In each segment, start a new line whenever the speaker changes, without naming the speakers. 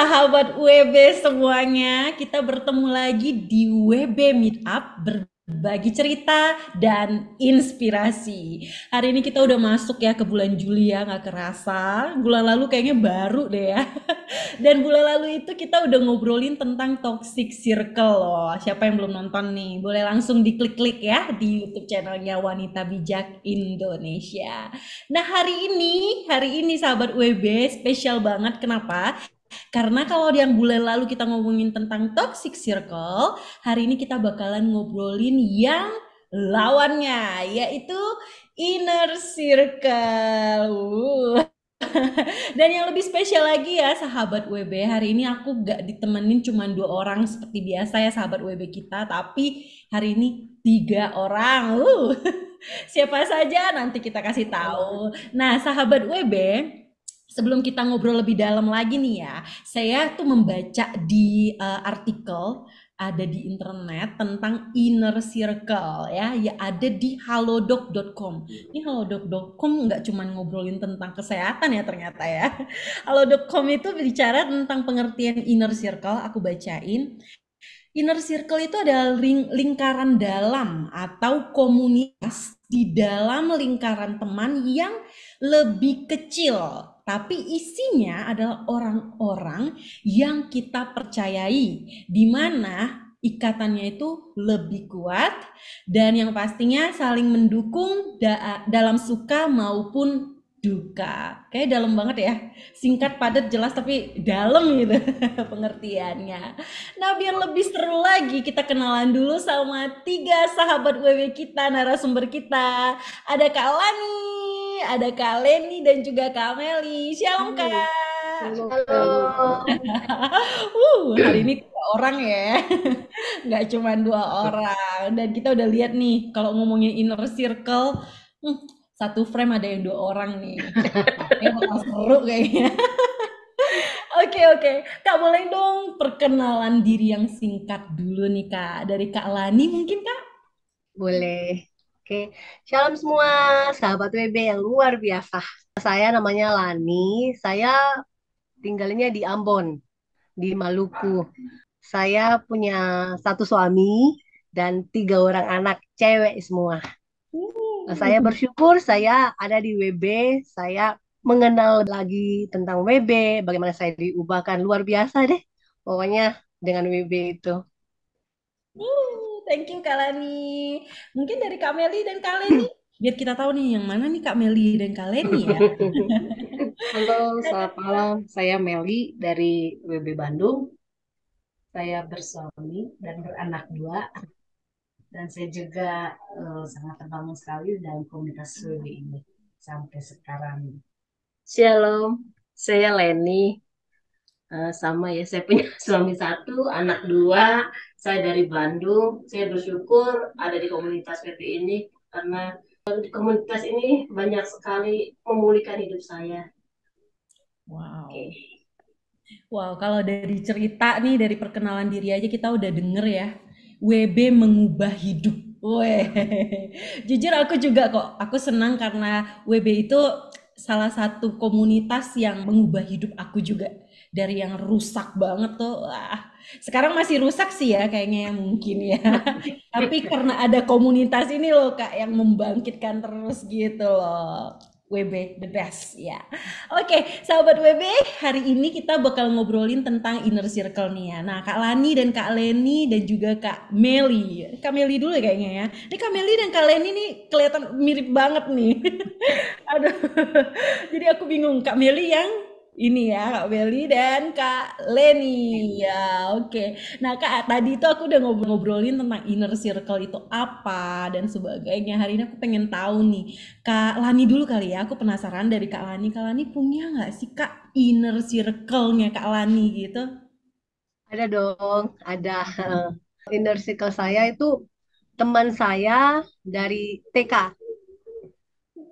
Sahabat WB semuanya, kita bertemu lagi di WB Meetup berbagi cerita dan inspirasi. Hari ini kita udah masuk ya ke bulan Juli ya, nggak kerasa. Bulan lalu kayaknya baru deh ya. Dan bulan lalu itu kita udah ngobrolin tentang toxic circle loh. Siapa yang belum nonton nih? Boleh langsung diklik-klik ya di YouTube channelnya Wanita Bijak Indonesia. Nah hari ini sahabat WB spesial banget. Kenapa? Karena kalau yang bulan lalu kita ngomongin tentang toxic circle, hari ini kita bakalan ngobrolin yang lawannya, yaitu inner circle. Dan yang lebih spesial lagi ya sahabat WB, hari ini aku gak ditemenin cuma 2 orang seperti biasa ya sahabat WB kita, tapi hari ini 3 orang. Siapa saja nanti kita kasih tahu. Nah sahabat WB, sebelum kita ngobrol lebih dalam lagi nih ya, saya tuh membaca di artikel ada di internet tentang inner circle ya, ya ada di halodoc.com. Ini halodoc.com nggak cuma ngobrolin tentang kesehatan ya ternyata ya. Halodoc.com itu bicara tentang pengertian inner circle, aku bacain. Inner circle itu adalah lingkaran dalam atau komunitas di dalam lingkaran teman yang lebih kecil, tapi isinya adalah orang-orang yang kita percayai, di mana ikatannya itu lebih kuat dan yang pastinya saling mendukung dalam suka maupun duka. Kayak dalam banget ya. Singkat, padat, jelas tapi dalam gitu pengertiannya. Nah, biar lebih seru lagi, kita kenalan dulu sama 3 sahabat WW kita, narasumber kita. Ada Kak Lani, ada Kak Leni, dan juga Kak Meli. Shalom, Kak.
Halo,
Halo,
Hari ini 3 orang ya, nggak cuma 2 orang. Dan kita udah lihat nih, kalau ngomongin inner circle, hmm, satu frame ada yang 2 orang nih. Kayaknya bakal seru kayaknya. Oke, oke. Kak, boleh dong perkenalan diri yang singkat dulu nih, Kak. Dari Kak Lani mungkin, Kak?
boleh. Oke, shalom semua sahabat WB yang luar biasa. Saya namanya Lani, saya tinggalnya di Ambon, di Maluku. Saya punya satu suami dan 3 orang anak cewek semua. Nah, saya
Uh,
bersyukur saya ada di WB, saya mengenal lagi tentang WB, bagaimana saya diubahkan luar biasa deh. Pokoknya dengan WB itu.
thank you, Kak Lani. Mungkin dari Kak Meli dan Kak Leni, biar kita tahu nih yang mana nih Kak Meli dan Kak Leni ya.
halo, selamat malam. Saya Meli dari WB Bandung. Saya bersuami dan beranak 2. Dan saya juga sangat terbangun sekali dalam komunitas WB ini sampai sekarang. Shalom, saya Leni. Sama ya, saya punya suami 1, anak 2. Saya dari Bandung. Saya bersyukur ada di komunitas WB ini karena di komunitas ini banyak sekali memulihkan hidup saya.
Wow.
Oke.
Wow, kalau dari cerita nih, dari perkenalan diri aja kita udah denger ya. WB mengubah hidup. Weh, jujur aku juga kok. Aku senang karena WB itu salah satu komunitas yang mengubah hidup aku juga. Dari yang rusak banget tuh, wah. Sekarang masih rusak sih ya kayaknya ya mungkin ya. Tapi karena ada komunitas ini loh Kak yang membangkitkan terus gitu loh. WB the best ya. Oke, sahabat WB, hari ini kita bakal ngobrolin tentang inner circle nih ya. Nah, Kak Lani dan Kak Leni dan juga Kak Meli. Kak Meli dulu ya kayaknya ya. Ini Kak Meli dan Kak Leni nih kelihatan mirip banget nih. Aduh. Jadi aku bingung. Kak Meli yang ini ya, Kak Meli dan Kak Leni. Ya, oke. Nah, Kak, tadi itu aku udah ngobrolin tentang inner circle itu apa dan sebagainya. Hari ini aku pengen tahu nih, Kak Lani dulu kali ya, aku penasaran dari Kak Lani. Kak Lani punya nggak sih Kak inner circle-nya Kak Lani gitu?
Ada dong, ada. Inner circle saya itu teman saya dari TK.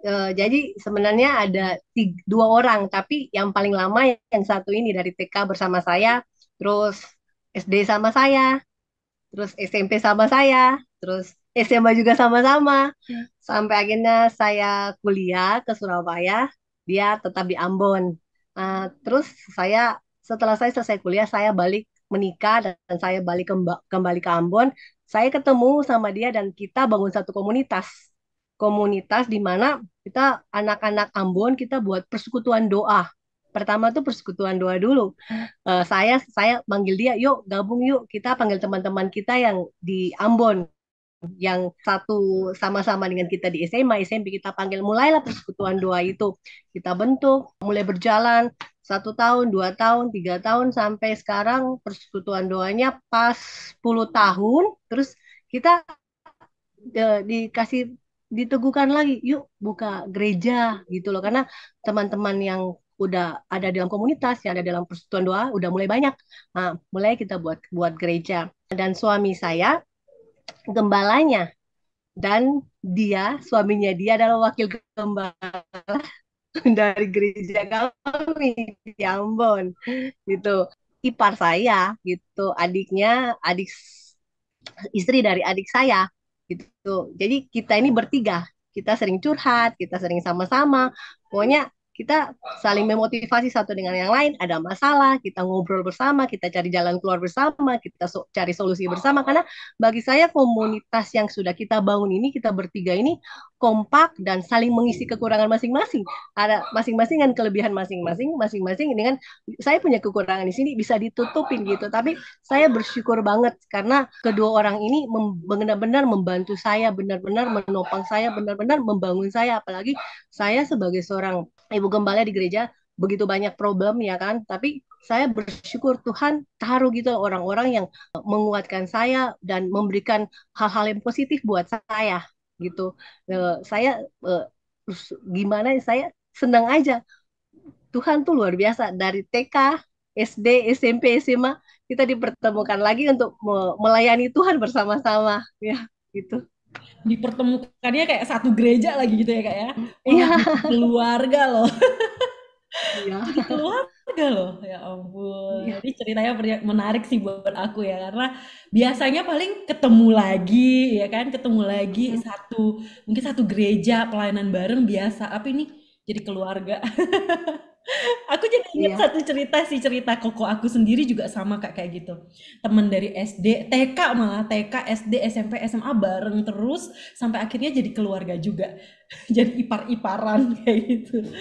Jadi sebenarnya ada 2 orang, tapi yang paling lama yang satu ini dari TK bersama saya, terus SD sama saya, terus SMP sama saya, terus SMA juga sama-sama. Sampai akhirnya saya kuliah ke Surabaya, dia tetap di Ambon. Terus saya setelah saya selesai kuliah, saya balik menikah dan saya balik kembali ke Ambon. Saya ketemu sama dia dan kita bangun satu komunitas. Komunitas di mana kita anak-anak Ambon kita buat persekutuan doa. Pertama tuh persekutuan doa dulu. Saya manggil dia, yuk gabung yuk, kita panggil teman-teman kita yang di Ambon yang satu sama-sama dengan kita di SMA, SMP, kita panggil, mulailah persekutuan doa itu. Kita bentuk, mulai berjalan 1 tahun, 2 tahun, 3 tahun, sampai sekarang persekutuan doanya pas 10 tahun. Terus kita dikasih diteguhkan lagi, yuk buka gereja gitu loh. Karena teman-teman yang udah ada dalam komunitas, yang ada dalam persekutuan doa, udah mulai banyak. Nah, mulai kita buat gereja. Dan suami saya gembalanya, dan suaminya dia adalah wakil gembala dari gereja kami di Ambon gitu. Ipar saya gitu, adik istri dari adik saya gitu. Jadi kita ini bertiga, kita sering curhat, kita sering sama-sama, pokoknya kita saling memotivasi satu dengan yang lain. Ada masalah, kita ngobrol bersama, kita cari jalan keluar bersama, kita cari solusi bersama. Karena bagi saya komunitas yang sudah kita bangun ini, kita bertiga ini kompak dan saling mengisi kekurangan masing-masing. Ada masing-masing dengan kelebihan masing-masing, masing-masing dengan saya punya kekurangan di sini bisa ditutupin gitu. Tapi saya bersyukur banget karena kedua orang ini benar-benar membantu saya, benar-benar menopang saya, benar-benar membangun saya. Apalagi saya sebagai seorang ibu gembala di gereja, begitu banyak problem ya kan, tapi saya bersyukur Tuhan taruh gitu orang-orang yang menguatkan saya dan memberikan hal-hal yang positif buat saya gitu. Saya gimana, saya senang aja. Tuhan tuh luar biasa, dari TK, SD, SMP, SMA kita dipertemukan lagi untuk melayani Tuhan bersama-sama ya gitu.
Dipertemukannya kayak satu gereja lagi gitu ya Kak ya.
Iya.
Keluarga loh.
Iya.
Jadi keluarga loh, ya ampun.
Iya.
Ini ceritanya menarik sih buat aku ya, karena biasanya paling ketemu lagi, ya kan, ketemu lagi mungkin satu gereja pelayanan bareng biasa, tapi ini jadi keluarga. Aku jadi ingat
Iya.
satu cerita sih, cerita koko aku sendiri juga sama Kak kayak gitu. Temen dari SD, TK malah, TK, SD, SMP, SMA bareng terus sampai akhirnya jadi keluarga juga. Jadi ipar-iparan kayak gitu.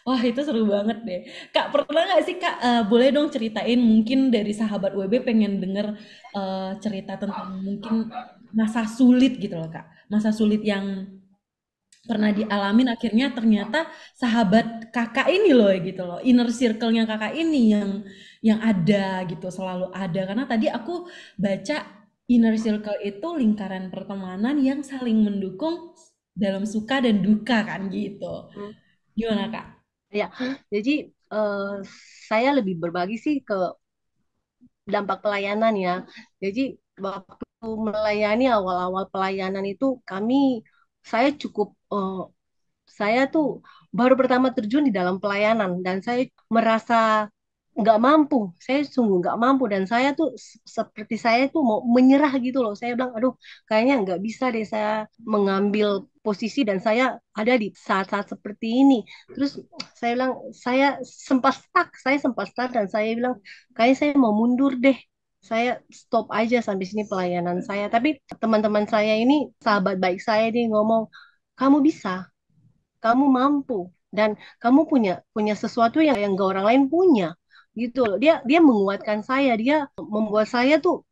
Wah itu seru banget deh. Kak pernah nggak sih Kak, boleh dong ceritain mungkin dari sahabat WB pengen denger cerita tentang mungkin masa sulit gitu loh Kak. Masa sulit yang pernah dialamin akhirnya ternyata sahabat kakak ini loh gitu loh, inner circle-nya kakak ini yang ada gitu, selalu ada. Karena tadi aku baca inner circle itu lingkaran pertemanan yang saling mendukung dalam suka dan duka kan gitu. Gimana Kak?
Ya, jadi saya lebih berbagi sih ke dampak pelayanan ya. Jadi waktu melayani, awal-awal pelayanan itu saya cukup, saya tuh baru pertama terjun di dalam pelayanan dan saya merasa nggak mampu, saya sungguh nggak mampu dan saya tuh seperti saya tuh mau menyerah gitu loh. Saya bilang, aduh kayaknya nggak bisa deh saya mengambil posisi dan saya ada di saat-saat seperti ini. Terus saya bilang, saya sempat stuck dan saya bilang, kayaknya saya mau mundur deh. Saya stop aja sampai sini pelayanan saya. Tapi teman-teman saya ini, sahabat baik saya, dia ngomong, kamu bisa, kamu mampu, dan kamu punya sesuatu yang gak orang lain punya gitu loh. Dia menguatkan saya, dia membuat saya tuh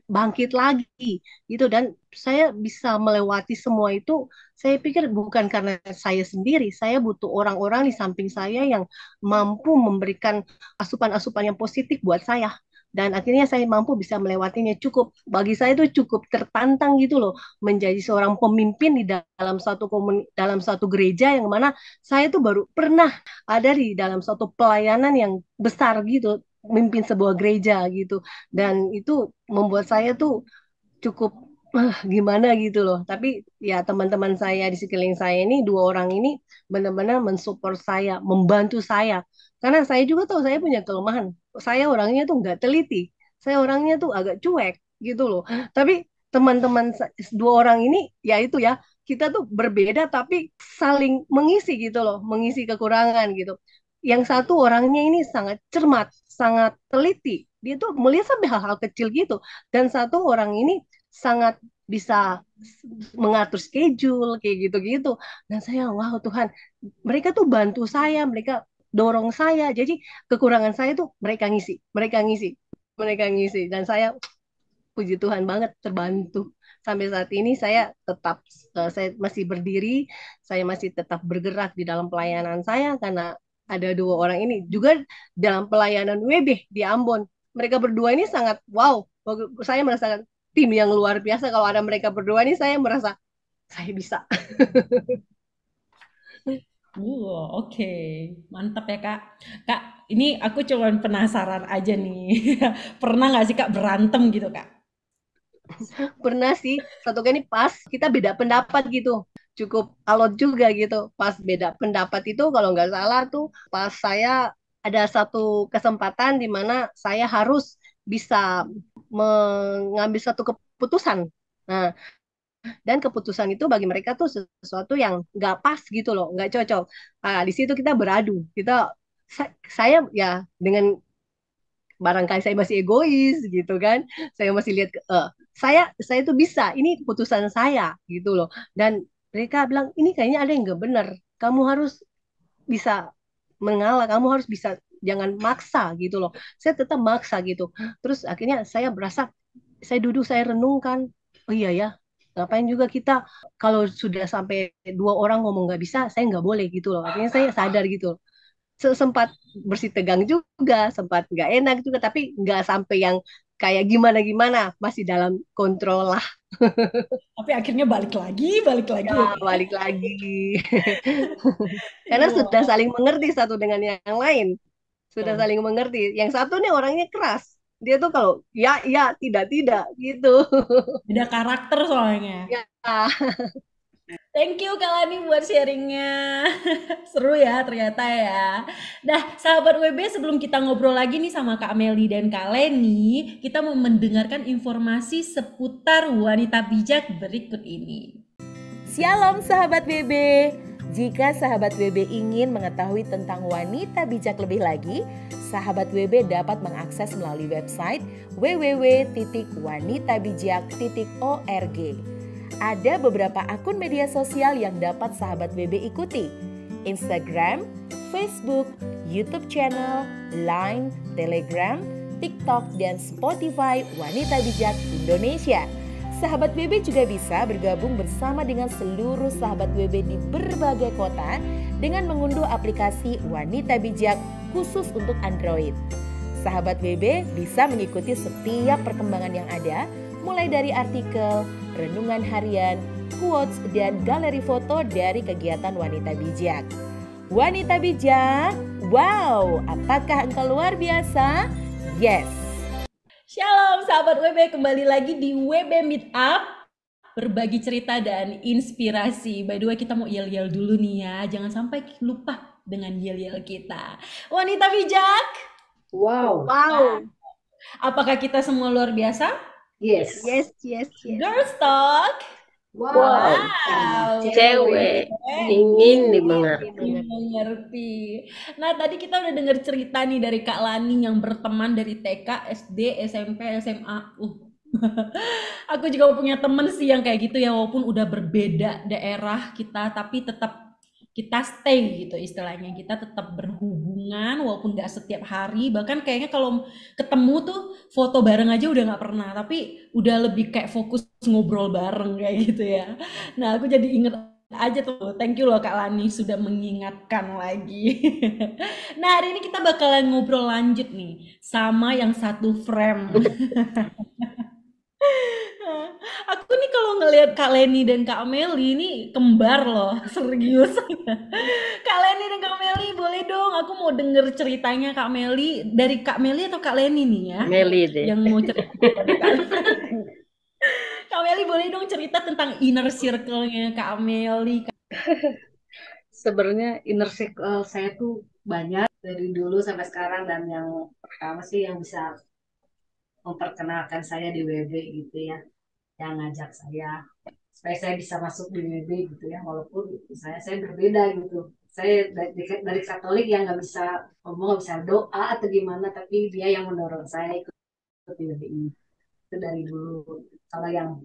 bangkit lagi gitu, dan saya bisa melewati semua itu. Saya pikir bukan karena saya sendiri, saya butuh orang-orang di samping saya yang mampu memberikan asupan-asupan yang positif buat saya, dan akhirnya saya mampu bisa melewatinya. Cukup bagi saya itu cukup tertantang gitu loh, menjadi seorang pemimpin di dalam satu gereja yang mana saya tuh baru pernah ada di dalam satu pelayanan yang besar gitu, memimpin sebuah gereja gitu, dan itu membuat saya tuh cukup gimana gitu loh. Tapi ya teman-teman saya di sekeliling saya ini, dua orang ini benar-benar mensupport saya, membantu saya. Karena saya juga tahu saya punya kelemahan. Saya orangnya tuh nggak teliti. Saya orangnya tuh agak cuek gitu loh. Tapi teman-teman dua orang ini ya itu ya, kita tuh berbeda tapi saling mengisi gitu loh, mengisi kekurangan gitu. Yang satu orangnya ini sangat cermat, sangat teliti. Dia tuh melihat sampai hal-hal kecil gitu. Dan satu orang ini sangat bisa mengatur schedule kayak gitu-gitu. Dan saya, wow Tuhan, mereka tuh bantu saya, mereka dorong saya. Jadi kekurangan saya tuh mereka ngisi. Dan saya puji Tuhan banget terbantu. Sampai saat ini saya masih berdiri, saya masih tetap bergerak di dalam pelayanan saya karena ada dua orang ini juga dalam pelayanan WB di Ambon. Mereka berdua ini sangat wow. Saya merasakan tim yang luar biasa. Kalau ada mereka berdua ini saya merasa saya bisa.
Oke. Mantap ya, Kak. Kak, ini aku cuman penasaran aja nih. Pernah nggak sih, Kak, berantem gitu, Kak?
Pernah sih satu kali pas kita beda pendapat gitu, cukup alot juga gitu pas beda pendapat itu. Kalau nggak salah tuh pas saya ada satu kesempatan di mana saya harus bisa mengambil satu keputusan. Nah, dan keputusan itu bagi mereka tuh sesuatu yang nggak pas gitu loh, nggak cocok. Nah, di situ kita beradu, saya ya dengan barangkali saya masih egois gitu kan, saya masih lihat saya tuh bisa, ini keputusan saya gitu loh. Dan mereka bilang ini kayaknya ada yang nggak benar, kamu harus bisa mengalah, kamu harus bisa, jangan maksa gitu loh. Saya tetap maksa gitu. Terus akhirnya saya berasa, saya duduk, saya renungkan, oh iya ya, ngapain juga kita, kalau sudah sampai dua orang ngomong nggak bisa, saya nggak boleh gitu loh. Akhirnya saya sadar gitu, sempat bersih tegang juga, sempat nggak enak juga, tapi nggak sampai yang kayak gimana-gimana, masih dalam kontrol lah.
Tapi akhirnya balik lagi ya,
Ya,
Kak.
balik lagi. Karena sudah
Wow.
saling mengerti satu dengan yang lain. Sudah saling mengerti. Yang satu nih orangnya keras. Dia tuh kalau ya, ya, tidak, tidak gitu.
Beda karakter soalnya.
Ya,
Thank you Kak Lani buat sharingnya. Seru ya ternyata ya. Nah, sahabat WB, sebelum kita ngobrol lagi nih sama Kak Meli dan Kak Leni, kita mau mendengarkan informasi seputar wanita bijak berikut ini.
Shalom sahabat WB. Jika sahabat WB ingin mengetahui tentang wanita bijak lebih lagi, sahabat WB dapat mengakses melalui website www.wanitabijak.org. Ada beberapa akun media sosial yang dapat sahabat WB ikuti: Instagram, Facebook, YouTube channel, Line, Telegram, TikTok, dan Spotify Wanita Bijak Indonesia. Sahabat WB juga bisa bergabung bersama dengan seluruh sahabat WB di berbagai kota dengan mengunduh aplikasi Wanita Bijak khusus untuk Android. Sahabat WB bisa mengikuti setiap perkembangan yang ada, mulai dari artikel, renungan harian, quotes, dan galeri foto dari kegiatan Wanita Bijak. Wanita Bijak, wow, apakah engkau luar biasa? Yes!
Shalom sahabat WB, kembali lagi di WB Meetup, berbagi cerita dan inspirasi. By the way, kita mau yel-yel dulu nih ya, jangan sampai lupa dengan yel-yel kita. Wanita bijak,
Wow.
wow.
apakah kita semua luar biasa?
Yes.
Yes, yes, yes.
Girls Talk.
Wow.
Cewek ingin dimengerti.
Mengerti. Nah, tadi kita udah dengar cerita nih dari Kak Lani yang berteman dari TK, SD, SMP, SMA. Aku juga punya temen sih yang kayak gitu ya, walaupun udah berbeda daerah kita, tapi tetap kita stay gitu istilahnya. Kita tetap berhubungan walaupun nggak setiap hari. Bahkan kayaknya kalau ketemu tuh foto bareng aja udah nggak pernah, tapi udah lebih kayak fokus ngobrol bareng kayak gitu ya. Nah, aku jadi inget aja tuh. Thank you loh Kak Lani sudah mengingatkan lagi. Nah, hari ini kita bakalan ngobrol lanjut nih sama yang satu frame. Aku nih kalau ngelihat Kak Leni dan Kak Meli ini kembar loh, serius. Kak Leni dan Kak Meli, boleh dong aku mau denger ceritanya Kak Meli. Dari Kak Meli atau Kak Leni nih ya?
Meli deh.
Yang mau cerita dari Kak Kak Meli, boleh dong cerita tentang inner circle-nya Kak Meli.
Sebenarnya inner circle saya tuh banyak dari dulu sampai sekarang, dan yang pertama sih yang bisa memperkenalkan saya di WB gitu ya, yang ngajak saya supaya saya bisa masuk di WB gitu ya, walaupun saya berbeda gitu. Saya dari Katolik yang nggak bisa ngomong, nggak bisa doa atau gimana, tapi dia yang mendorong saya ikut WBI itu dari dulu. Kalau yang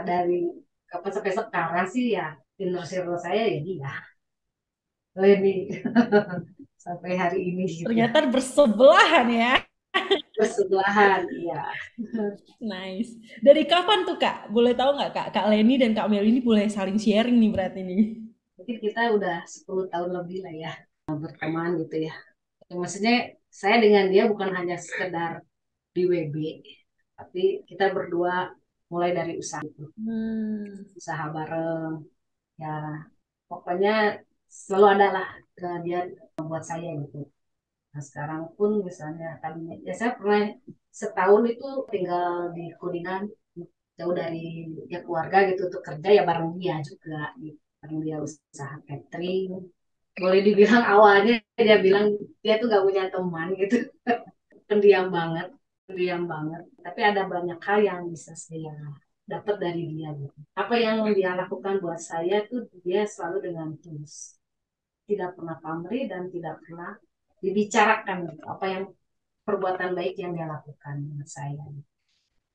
dari kapan sampai sekarang sih ya inner circle saya ya dia Leni sampai hari ini gitu.
Ternyata bersebelahan ya.
Bersebelahan, iya.
Nice. Dari kapan tuh Kak? Boleh tahu nggak Kak? Kak Leni dan Kak Mel ini boleh saling sharing nih berarti nih.
Mungkin kita udah 10 tahun lebih lah ya berteman gitu ya. Maksudnya saya dengan dia bukan hanya sekedar di WB, tapi kita berdua mulai dari usaha itu. Usaha bareng, ya pokoknya selalu ada lah dia buat saya gitu. Nah sekarang pun misalnya tadinya, ya saya pernah setahun itu tinggal di Kuningan, jauh dari ya keluarga gitu untuk kerja ya bareng dia juga gitu. Bareng dia usaha catering. Boleh dibilang awalnya dia bilang dia tuh gak punya teman gitu. Pendiam banget, pendiam banget. Tapi ada banyak hal yang bisa saya dapat dari dia gitu. Apa yang dia lakukan buat saya tuh dia selalu dengan tulus. Tidak pernah pamrih dan tidak pernah dibicarakan gitu. Apa yang perbuatan baik yang dia lakukan buat saya.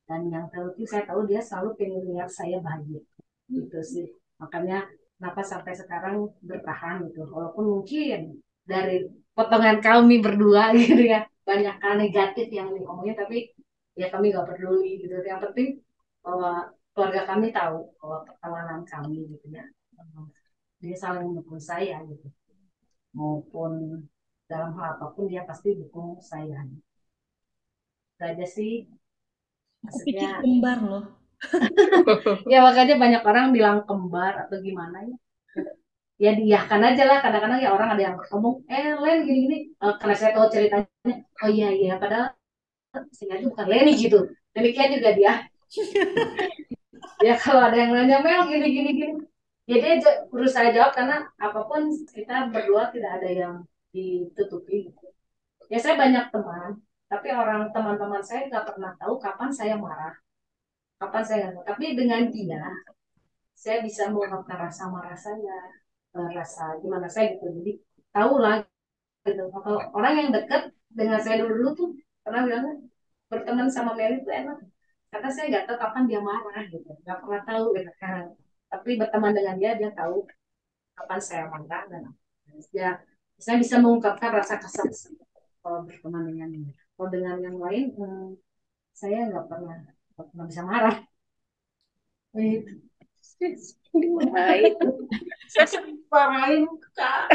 Dan yang terpenting saya tahu dia selalu pengen lihat saya bahagia. Gitu sih. Makanya kenapa sampai sekarang bertahan gitu. Walaupun mungkin dari potongan kami berdua gitu ya banyak hal negatif yang diomongin, tapi ya kami gak peduli gitu. Yang penting bahwa keluarga kami tahu bahwa pertemanan kami gitu ya, dia saling mendukung saya gitu, maupun dalam hal apapun dia pasti dukung saya. Itu aja sih
Aku pikir
maksudnya.
kembar loh.
Ya makanya banyak orang bilang kembar atau gimana ya, ya diiyahkan aja lah. Kadang-kadang ya orang ada yang ngomong Len gini-gini. Karena saya tahu ceritanya, oh iya iya padahal sehingga itu bukan Leni gitu. Demikian juga dia. Ya kalau ada yang nanya Mel gini-gini gini, ya dia berusaha jawab karena apapun kita berdua tidak ada yang ditutupi gitu. Ya saya banyak teman, tapi teman-teman saya nggak pernah tahu kapan saya marah, kapan saya nggak. Tapi dengan dia saya bisa mengungkapkan rasa marah saya, rasa gimana saya gitu. Jadi tahu lah gitu. Kalau orang yang dekat dengan saya dulu tuh pernah bilang berteman sama Meli itu enak karena saya nggak tahu kapan dia marah gitu, nggak pernah tahu gitu kan. Tapi berteman dengan dia tahu kapan saya marah dan dia saya bisa mengungkapkan rasa kesal kalau berteman dengan dia. Kalau dengan yang lain saya nggak pernah bisa marah. Itu dimarahin, saya sering marahin Kak.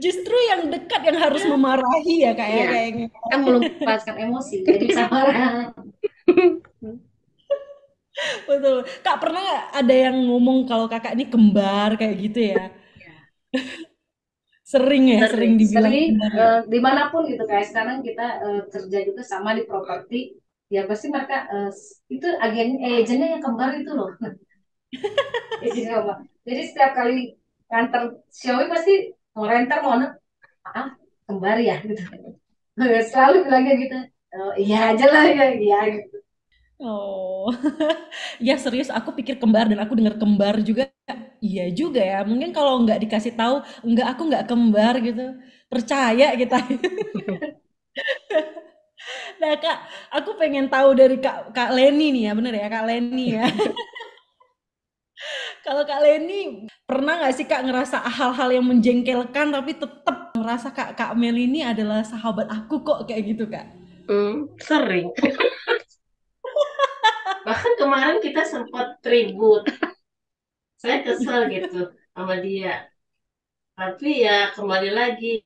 Justru yang dekat yang harus memarahi ya Kak ya
Iya.
kayaknya.
Kan melepaskan emosi jadi bisa marah.
Betul. Kak pernah nggak ada yang ngomong kalau kakak ini kembar kayak gitu ya? Sering ya, sering dibilang
Sering
kembar ya?
dimanapun gitu kayak sekarang kita kerja juga sama di properti, ya pasti mereka itu agennya yang kembar itu loh. Agennya kembar. Jadi setiap kali kantor showing pasti mau renter mau kembar ya gitu. Selalu bilangnya gitu. Iya aja lah ya, iya gitu.
Oh, ya serius aku pikir kembar dan aku dengar kembar juga, iya juga ya. Mungkin kalau nggak dikasih tahu, enggak aku nggak kembar gitu, percaya kita. Nah Kak, aku pengen tahu dari Kak Leni nih ya, bener ya Kak Leni ya. Kalau Kak Leni pernah nggak sih Kak ngerasa hal-hal yang menjengkelkan tapi tetap ngerasa Kak Mel ini adalah sahabat aku kok kayak gitu Kak?
Sering. Bahkan kemarin kita sempat ribut. Saya kesel gitu sama dia. Tapi ya kembali lagi,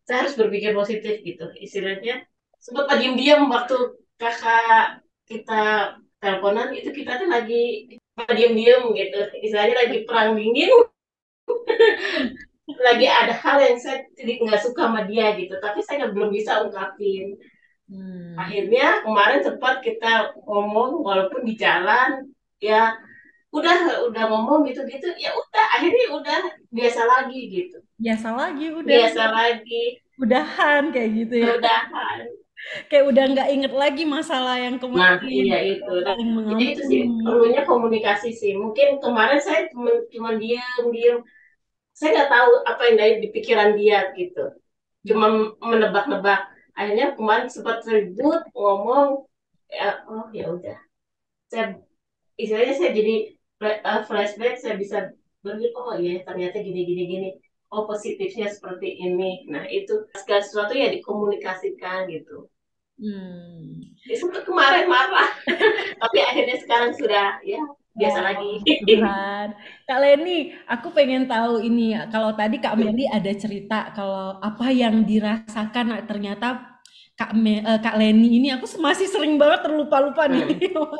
saya harus berpikir positif gitu. Istilahnya, sempat diam-diam waktu kakak kita teleponan, itu kita tuh lagi diam-diam gitu. Istilahnya lagi perang dingin, lagi ada hal yang saya nggak suka sama dia gitu. Tapi saya belum bisa ungkapin. Akhirnya kemarin sempat kita ngomong walaupun di jalan, ya udah ngomong gitu-gitu, ya udah akhirnya udah biasa lagi gitu.
Biasa lagi udah.
Biasa lagi.
Udahan kayak gitu ya.
Udahan.
Kayak udah nggak inget lagi masalah yang
Nah,
kemarin,
iya itu. Nah,
saling
ya itu sih
mengampuni.
perlunya komunikasi sih. Mungkin kemarin saya cuma diam-diam. Saya nggak tahu apa yang ada di pikiran dia gitu. Cuma menebak-nebak. Akhirnya kemarin sempat ribut ngomong, ya, oh ya udah. Saya istilahnya saya jadi flashback, saya bisa berpikir, oh iya ternyata gini gini gini. Oh positifnya seperti ini. Nah itu segala sesuatu ya dikomunikasikan gitu.
Hmm.
Ya, sempat kemarin marah, tapi akhirnya sekarang sudah ya biasa
Oh,
lagi.
Tuhan. Kak Leni, aku pengen tahu ini. Kalau tadi Kak Meli ada cerita kalau apa yang dirasakan, nah, ternyata Kak Leni ini aku masih sering banget terlupa-lupa nih.
Hmm.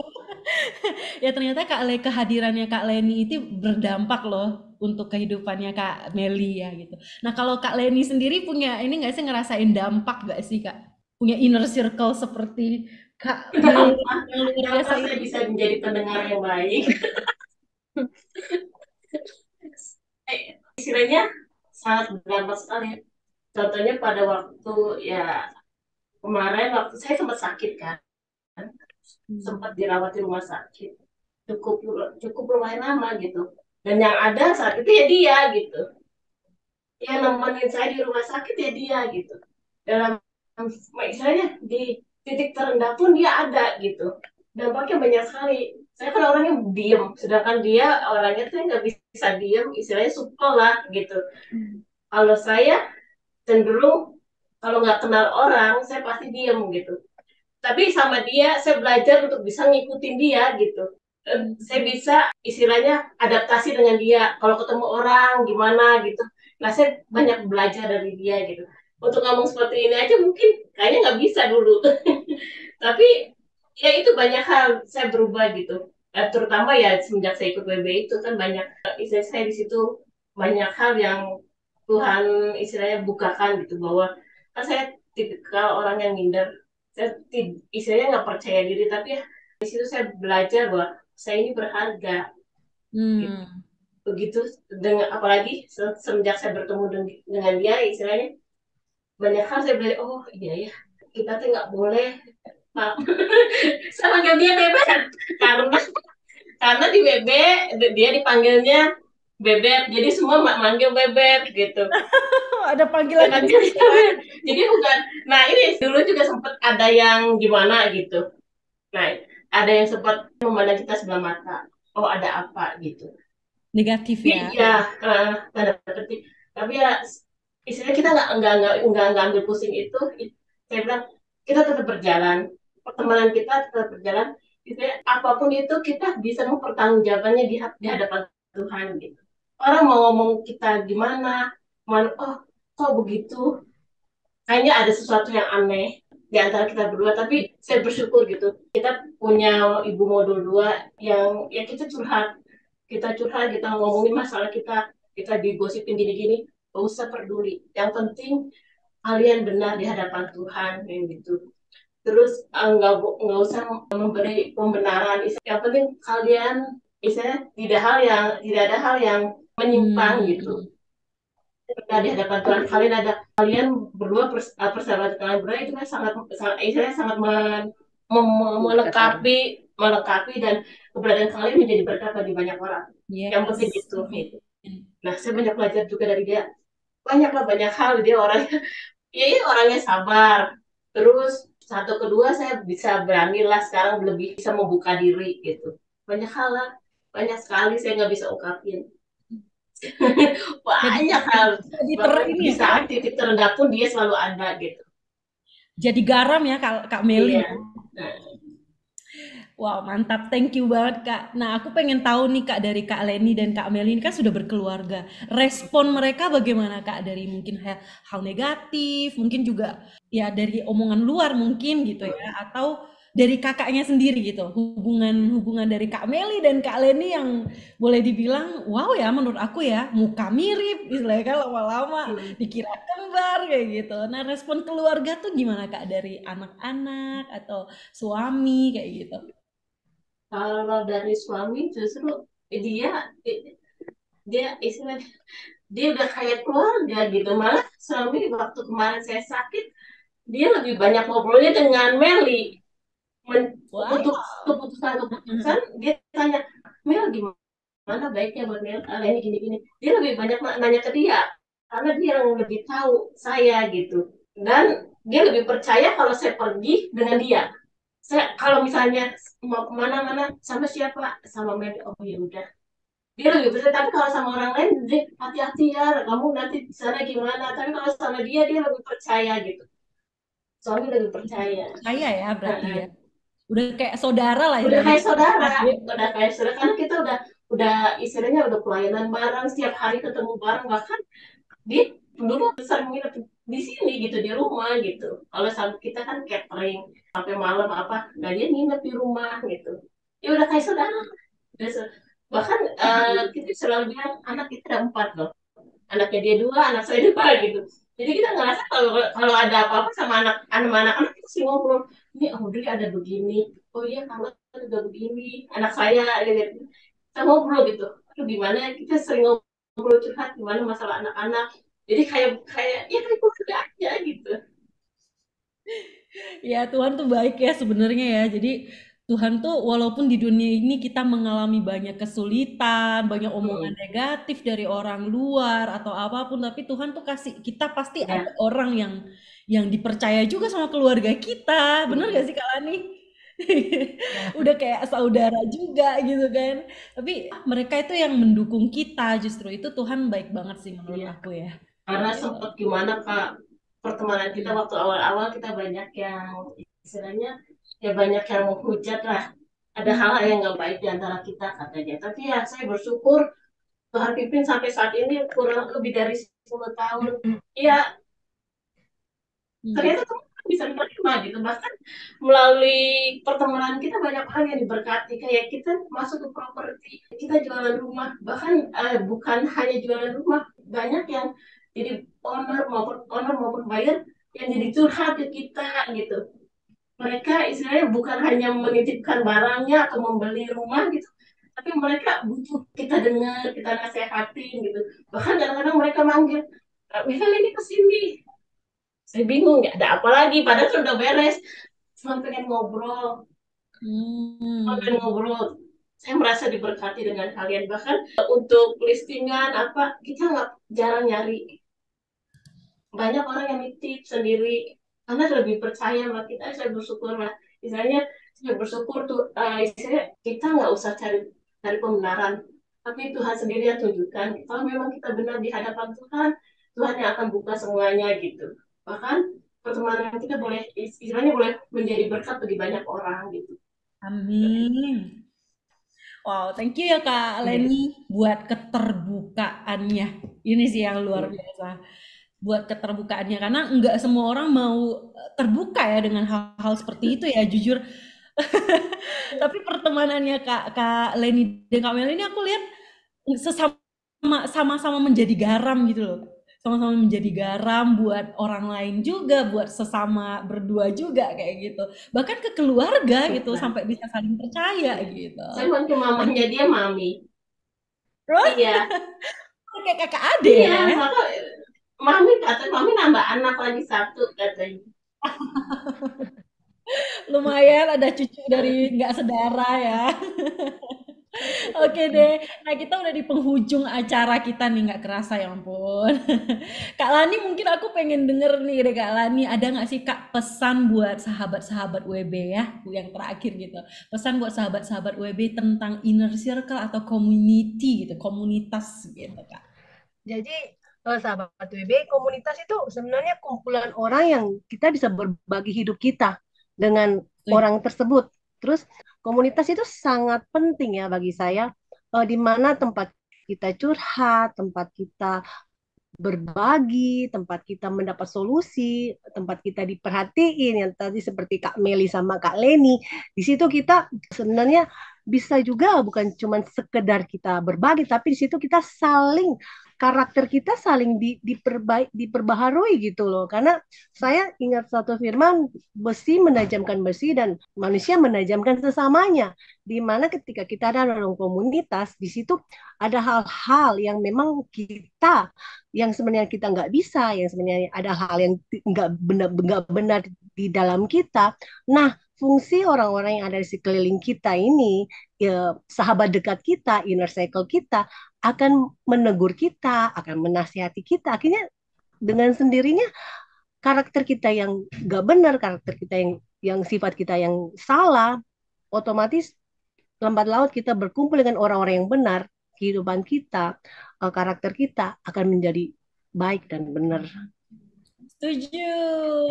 Ya ternyata kehadirannya Kak Leni itu berdampak loh untuk kehidupannya Kak Meli ya gitu. Nah kalau Kak Leni sendiri punya ini nggak sih, ngerasain dampak nggak sih Kak? Punya inner circle seperti Kak Meli
Dampak,
yang luar biasa
dampak saya
itu.
bisa menjadi pendengar yang baik. Istilahnya sangat berdampak sekali. Contohnya pada waktu ya kemarin waktu saya sempat sakit kan, sempat
Hmm.
dirawat di rumah sakit, cukup cukup lumayan lama gitu. Dan yang ada saat itu ya dia gitu, yang nemenin saya di rumah sakit ya dia gitu. Dalam misalnya di titik terendah pun dia ada gitu. Dampaknya banyak sekali. Saya kan orangnya diem, sedangkan dia orangnya tuh nggak bisa diem, istilahnya supel lah gitu. Kalau saya cenderung kalau nggak kenal orang, saya pasti diem gitu. Tapi sama dia, saya belajar untuk bisa ngikutin dia gitu. Saya
Hmm.
bisa istilahnya adaptasi dengan dia. Kalau ketemu orang gimana gitu. Nah, saya banyak belajar dari dia gitu. Untuk ngomong seperti ini aja mungkin kayaknya nggak bisa dulu. Tapi ya itu banyak hal saya berubah gitu. Terutama ya semenjak saya ikut WB itu kan banyak istilah saya di situ banyak hal yang Tuhan istilahnya bukakan gitu bahwa kan saya tipikal orang yang minder. Saya istilahnya nggak percaya diri tapi ya, di situ saya belajar bahwa saya ini berharga gitu.
Hmm.
Begitu dengan apalagi semenjak saya bertemu dengan dia istilahnya banyak hal saya belajar oh iya ya kita tuh nggak boleh saya panggil dia bebek karena di BB dia dipanggilnya bebek jadi semua manggil bebek gitu
Oh, ada panggilan
dengan
khusus ya Kak?
jadi bukan nah ini dulu juga sempat ada yang gimana gitu nah ada yang sempat memandang kita sebelah mata oh ada apa gitu
Negatif ya.
iya tanda petik tapi ya istilahnya kita nggak ambil pusing itu saya bilang kita tetap berjalan pertemanan kita tetap berjalan istilahnya apapun itu kita bisa mempertanggungjawabkannya di hadapan Tuhan gitu orang mau ngomong kita gimana oh kok begitu kayaknya ada sesuatu yang aneh di antara kita berdua tapi saya bersyukur gitu kita punya ibu modul dua yang ya kita curhat kita ngomongin masalah kita digosipin gini-gini gak usah peduli yang penting kalian benar di hadapan Tuhan yang gitu terus nggak usah memberi pembenaran yang penting kalian tidak ada hal yang menyimpang gitu
Hmm.
benar di hadapan Tuhan kalian berdua persahabatan kalian berdua itu kan sangat
Kata
melengkapi dan keberadaan kalian menjadi berkat bagi banyak orang yang penting
Yes.
itu gitu. Nah saya banyak belajar juga dari dia banyak hal dia orangnya ya ini orangnya sabar terus satu kedua saya bisa berani lah sekarang lebih bisa membuka diri gitu banyak hal lah banyak sekali saya nggak bisa ungkapin
Jadi
banyak hal
jadi
bahkan
ini
di
ya Kak,
saat titik terendah pun dia selalu ada gitu
jadi garam ya Kak Meli
iya
ya.
nah,
Wow, mantap. Thank you banget, Kak. Nah, aku pengen tahu nih, Kak, dari Kak Leni dan Kak Meli ini kan sudah berkeluarga. Respon mereka bagaimana, Kak? Dari mungkin hal negatif, mungkin juga ya dari omongan luar mungkin gitu ya, atau dari kakaknya sendiri gitu. Hubungan dari Kak Meli dan Kak Leni yang boleh dibilang, wow ya menurut aku ya, muka mirip, istilahnya kan lama-lama dikira kembar kayak gitu. Nah, respon keluarga tuh gimana, Kak? Dari anak-anak atau suami kayak gitu?
kalau dari suami justru dia dia istilahnya dia udah kayak keluarga gitu malah suami waktu kemarin saya sakit dia lebih banyak ngobrolnya dengan Meli.
Wah.
Untuk keputusan dia tanya, Mel gimana baiknya buat Mel, ini gini-gini. Dia lebih banyak nanya ke dia karena dia yang lebih tahu saya gitu, dan dia lebih percaya kalau saya pergi dengan dia. Saya kalau misalnya mau kemana-mana sama siapa, sama Mel, oh ya udah, dia lebih percaya. Tapi kalau sama orang lain, dia hati-hati ya, kamu nanti di sana gimana. Tapi kalau sama dia lebih percaya gitu, suami lebih percaya.
Percaya ya berarti ya. Udah kayak saudara lah
Udah kayak saudara,
adik.
udah kayak saudara, karena kita udah istilahnya udah pelayanan bareng, setiap hari ketemu bareng, bahkan dia dulu sering nginep di sini gitu, di rumah gitu. Kalau kita kan catering sampai malam apa, nah dia nginep di rumah gitu. Ya udah kayak saudara. Bahkan kita selalu bilang anak kita ada 4 loh. Anaknya dia 2, anak saya 2 gitu. Jadi kita ngerasa kalau ada apa-apa sama anak-anak kita sih ngobrol. Ini Audrey ada begini. Oh iya, kamu juga begini. Anak saya gitu. Kita ngobrol gitu. Aduh, gimana kita sering ngobrol curhat gimana masalah anak-anak. Jadi kayak ya kayak keluarga aja gitu.
Ya Tuhan tuh baik ya sebenarnya ya. Jadi Tuhan tuh walaupun di dunia ini kita mengalami banyak kesulitan, banyak omongan negatif dari orang luar atau apapun, tapi Tuhan tuh kasih kita pasti ada orang yang dipercaya juga sama keluarga kita. Bener gak sih Kak Lani? Udah kayak saudara juga gitu kan. Tapi mereka itu yang mendukung kita, justru itu Tuhan baik banget sih menurut aku ya.
Karena sempat gimana Kak, pertemanan kita waktu awal-awal kita banyak yang istilahnya ya banyak yang menghujat lah. Ada hal-hal yang nggak baik di antara kita katanya. Tapi ya saya bersyukur Tuhan pimpin sampai saat ini kurang lebih dari 10 tahun. Iya, ternyata teman bisa menerima gitu. Bahkan melalui pertemanan kita banyak orang yang diberkati. Kayak kita masuk ke properti, kita jualan rumah. Bahkan bukan hanya jualan rumah, banyak yang jadi owner maupun buyer yang jadi curhat ke kita gitu. Mereka istilahnya bukan hanya menitipkan barangnya atau membeli rumah gitu, tapi mereka butuh kita dengar, kita nasehatin gitu. Bahkan kadang-kadang mereka manggil, Michelle ini kesini. Saya bingung, ya ada apa lagi? Padahal sudah beres. Cuma pengen ngobrol. Pengen ngobrol. Saya merasa diberkati dengan kalian. Bahkan untuk listingan apa, kita nggak jarang nyari. Banyak orang yang nitip sendiri karena lebih percaya sama kita. Saya bersyukur lah, misalnya saya bersyukur tuh istilahnya kita nggak usah cari pembenaran, tapi Tuhan sendiri yang tunjukkan kalau memang kita benar di hadapan Tuhan, Tuhan yang akan buka semuanya gitu. Bahkan pertemanan kita boleh istilahnya boleh menjadi berkat bagi banyak orang gitu.
Amin. Wow, thank you ya Kak Leni buat keterbukaannya. Ini sih yang luar biasa. Buat keterbukaannya, karena nggak semua orang mau terbuka ya dengan hal-hal seperti itu ya, jujur. Tapi pertemanannya Kak Leni dan Kak Mel ini aku lihat sama-sama menjadi garam gitu loh. Sama-sama menjadi garam buat orang lain juga, buat sesama berdua juga kayak gitu. Bahkan ke keluarga gitu, sampai bisa saling percaya gitu.
Saya manggil mamanya dia Mami. Iya.
Kayak kakak adik
ya.
Iya,
Mami nambah anak lagi 1 katanya.
Lumayan ada cucu dari nggak sedara ya. Oke deh, nah kita udah di penghujung acara kita nih, nggak kerasa ya ampun. Kak Lani mungkin aku pengen denger nih deh Kak Lani, ada nggak sih Kak pesan buat sahabat-sahabat WB ya, yang terakhir gitu. Pesan buat sahabat-sahabat WB tentang inner circle atau community gitu, komunitas gitu Kak.
Jadi sahabat WB, komunitas itu sebenarnya kumpulan orang yang kita bisa berbagi hidup kita dengan orang tersebut. Terus komunitas itu sangat penting ya bagi saya, di mana tempat kita curhat, tempat kita berbagi, tempat kita mendapat solusi, tempat kita diperhatiin yang tadi seperti Kak Meli sama Kak Leni. Di situ kita sebenarnya bisa juga bukan cuma sekedar kita berbagi, tapi di situ kita saling karakter kita saling diperbaharui gitu loh. Karena saya ingat satu firman, besi menajamkan besi dan manusia menajamkan sesamanya. Di mana ketika kita ada dalam komunitas, di situ ada hal-hal yang memang kita, yang sebenarnya kita nggak bisa, yang sebenarnya ada hal yang nggak benar di dalam kita. Nah, fungsi orang-orang yang ada di sekeliling kita ini, ya, sahabat dekat kita, inner circle kita, akan menegur kita, akan menasihati kita. Akhirnya dengan sendirinya karakter kita yang gak benar, karakter kita yang sifat kita yang salah, otomatis lambat laut kita berkumpul dengan orang-orang yang benar, kehidupan kita, karakter kita akan menjadi baik dan benar.
Setuju.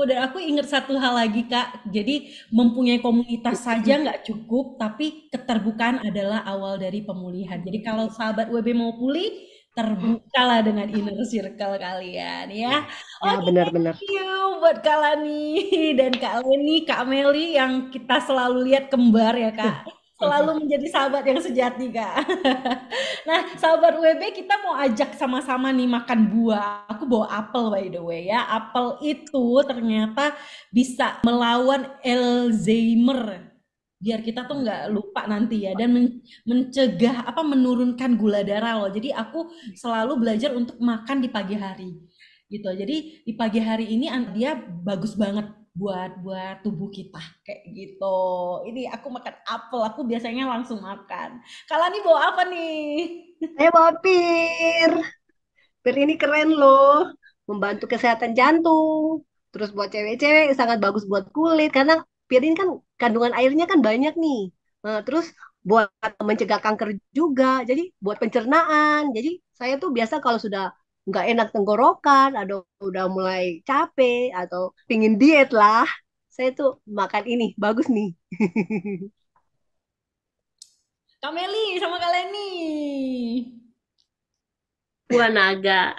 Dan aku ingat satu hal lagi, Kak. Jadi mempunyai komunitas saja nggak cukup, tapi keterbukaan adalah awal dari pemulihan. Jadi kalau sahabat WB mau pulih, terbukalah dengan inner circle kalian ya.
Ya,
Oke,
benar-benar.
thank you buat Kak Lani dan Kak Leni, Kak Meli yang kita selalu lihat kembar ya, Kak. Selalu menjadi sahabat yang sejati, Kak. Nah, sahabat WB, kita mau ajak sama-sama nih makan buah. Aku bawa apel by the way ya. Apel itu ternyata bisa melawan Alzheimer. Biar kita tuh nggak lupa nanti ya. Dan mencegah apa menurunkan gula darah loh. Jadi aku selalu belajar untuk makan di pagi hari. Gitu. Jadi di pagi hari ini dia bagus banget buat tubuh kita kayak gitu. Ini aku makan apel, aku biasanya langsung makan. Kalian nih bawa apa nih?
Saya bawa pir. Pir ini keren loh, membantu kesehatan jantung. Terus buat cewek-cewek sangat bagus buat kulit karena pir ini kan kandungan airnya kan banyak nih. Nah, terus buat mencegah kanker juga. Jadi buat pencernaan. Jadi saya tuh biasa kalau sudah nggak enak tenggorokan, atau udah mulai capek atau pingin diet lah, saya tuh makan ini bagus nih.
Kak Meli sama Kak Leni.
Buah naga.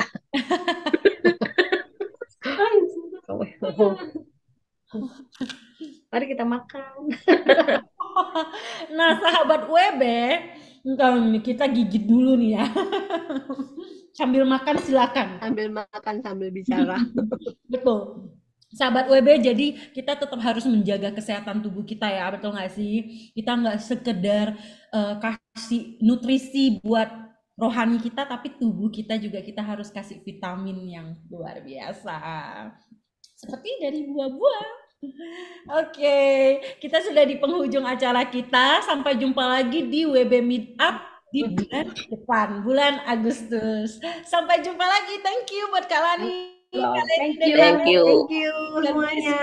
Mari kita makan.
Nah, sahabat WB, kita gigit dulu nih ya. Sambil makan silakan.
Sambil makan sambil bicara.
Betul. Sahabat WB, jadi kita tetap harus menjaga kesehatan tubuh kita ya, betul nggak sih? Kita nggak sekedar kasih nutrisi buat rohani kita, tapi tubuh kita juga kita harus kasih vitamin yang luar biasa. Seperti dari buah-buah. Oke, kita sudah di penghujung acara kita. Sampai jumpa lagi di WB Meetup di bulan depan, bulan Agustus. Sampai jumpa lagi. Thank you buat Kak Lani.
Thank
you.
Thank you.
Thank you semuanya.